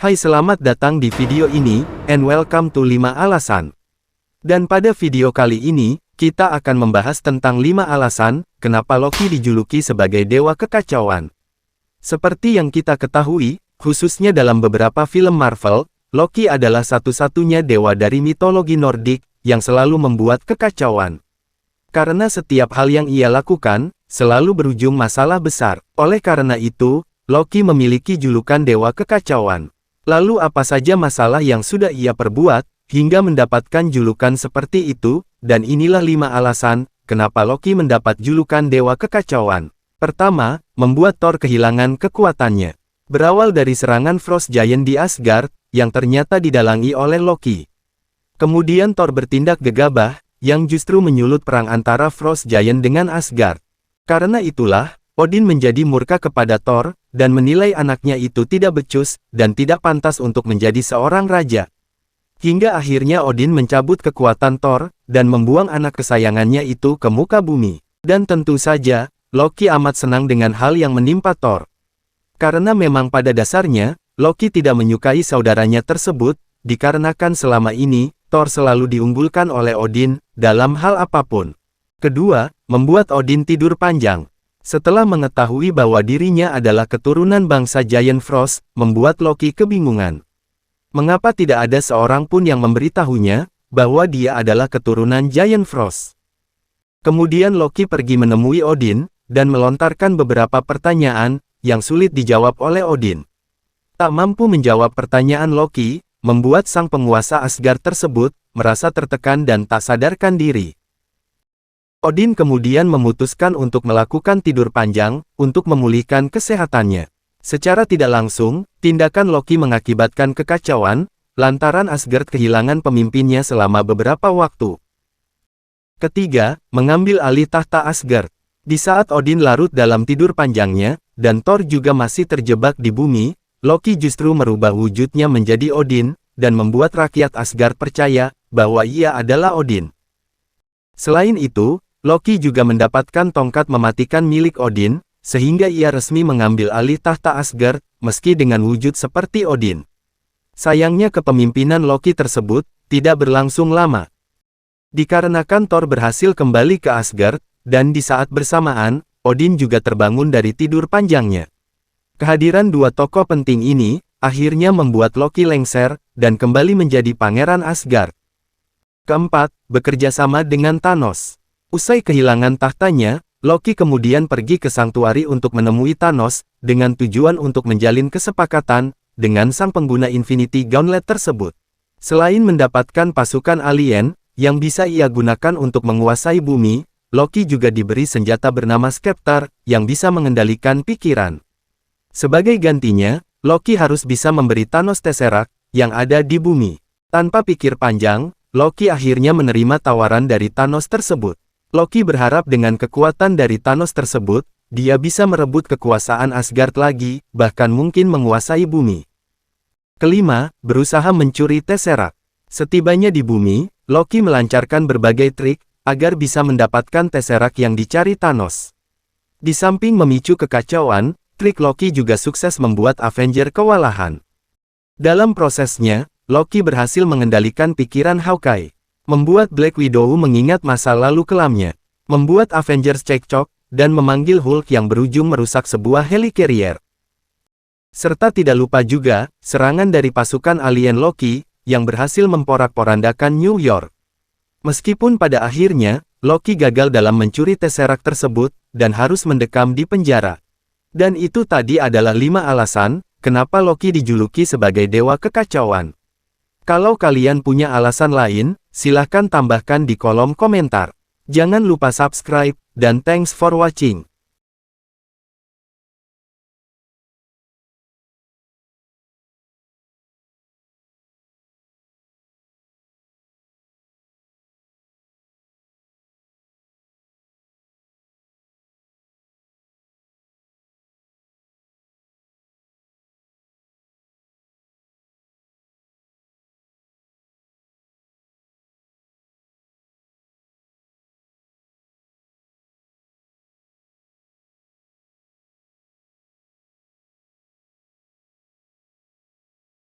Hai, selamat datang di video ini, and welcome to 5 alasan. Dan pada video kali ini, kita akan membahas tentang 5 alasan, kenapa Loki dijuluki sebagai dewa kekacauan. Seperti yang kita ketahui, khususnya dalam beberapa film Marvel, Loki adalah satu-satunya dewa dari mitologi Nordik, yang selalu membuat kekacauan. Karena setiap hal yang ia lakukan, selalu berujung masalah besar. Oleh karena itu, Loki memiliki julukan dewa kekacauan. Lalu apa saja masalah yang sudah ia perbuat, hingga mendapatkan julukan seperti itu, dan inilah 5 alasan, kenapa Loki mendapat julukan dewa kekacauan. Pertama, membuat Thor kehilangan kekuatannya. Berawal dari serangan Frost Giant di Asgard, yang ternyata didalangi oleh Loki. Kemudian Thor bertindak gegabah, yang justru menyulut perang antara Frost Giant dengan Asgard. Karena itulah, Odin menjadi murka kepada Thor, dan menilai anaknya itu tidak becus, dan tidak pantas untuk menjadi seorang raja. Hingga akhirnya Odin mencabut kekuatan Thor, dan membuang anak kesayangannya itu ke muka bumi. Dan tentu saja, Loki amat senang dengan hal yang menimpa Thor. Karena memang pada dasarnya, Loki tidak menyukai saudaranya tersebut, dikarenakan selama ini, Thor selalu diunggulkan oleh Odin, dalam hal apapun. Kedua, membuat Odin tidur panjang. Setelah mengetahui bahwa dirinya adalah keturunan bangsa Giant Frost, membuat Loki kebingungan. Mengapa tidak ada seorang pun yang memberitahunya, bahwa dia adalah keturunan Giant Frost? Kemudian Loki pergi menemui Odin, dan melontarkan beberapa pertanyaan, yang sulit dijawab oleh Odin. Tak mampu menjawab pertanyaan Loki, membuat sang penguasa Asgard tersebut, merasa tertekan dan tak sadarkan diri. Odin kemudian memutuskan untuk melakukan tidur panjang, untuk memulihkan kesehatannya. Secara tidak langsung, tindakan Loki mengakibatkan kekacauan, lantaran Asgard kehilangan pemimpinnya selama beberapa waktu. Ketiga, mengambil alih tahta Asgard. Di saat Odin larut dalam tidur panjangnya, dan Thor juga masih terjebak di bumi, Loki justru merubah wujudnya menjadi Odin, dan membuat rakyat Asgard percaya, bahwa ia adalah Odin. Selain itu, Loki juga mendapatkan tongkat mematikan milik Odin, sehingga ia resmi mengambil alih tahta Asgard, meski dengan wujud seperti Odin. Sayangnya kepemimpinan Loki tersebut, tidak berlangsung lama. Dikarenakan Thor berhasil kembali ke Asgard, dan di saat bersamaan, Odin juga terbangun dari tidur panjangnya. Kehadiran dua tokoh penting ini, akhirnya membuat Loki lengser, dan kembali menjadi pangeran Asgard. Keempat, bekerja sama dengan Thanos. Usai kehilangan tahtanya, Loki kemudian pergi ke Sanctuary untuk menemui Thanos, dengan tujuan untuk menjalin kesepakatan, dengan sang pengguna Infinity Gauntlet tersebut. Selain mendapatkan pasukan alien, yang bisa ia gunakan untuk menguasai bumi, Loki juga diberi senjata bernama Skeptor, yang bisa mengendalikan pikiran. Sebagai gantinya, Loki harus bisa memberi Thanos Tesseract, yang ada di bumi. Tanpa pikir panjang, Loki akhirnya menerima tawaran dari Thanos tersebut. Loki berharap dengan kekuatan dari Thanos tersebut, dia bisa merebut kekuasaan Asgard lagi, bahkan mungkin menguasai bumi. Kelima, berusaha mencuri Tesseract. Setibanya di bumi, Loki melancarkan berbagai trik, agar bisa mendapatkan Tesseract yang dicari Thanos. Di samping memicu kekacauan, trik Loki juga sukses membuat Avenger kewalahan. Dalam prosesnya, Loki berhasil mengendalikan pikiran Hawkeye. Membuat Black Widow mengingat masa lalu kelamnya. Membuat Avengers cekcok, dan memanggil Hulk yang berujung merusak sebuah helicarrier. Serta tidak lupa juga, serangan dari pasukan alien Loki, yang berhasil memporak-porandakan New York. Meskipun pada akhirnya, Loki gagal dalam mencuri Tesseract tersebut, dan harus mendekam di penjara. Dan itu tadi adalah 5 alasan, kenapa Loki dijuluki sebagai dewa kekacauan. Kalau kalian punya alasan lain, silahkan tambahkan di kolom komentar. Jangan lupa subscribe, dan thanks for watching.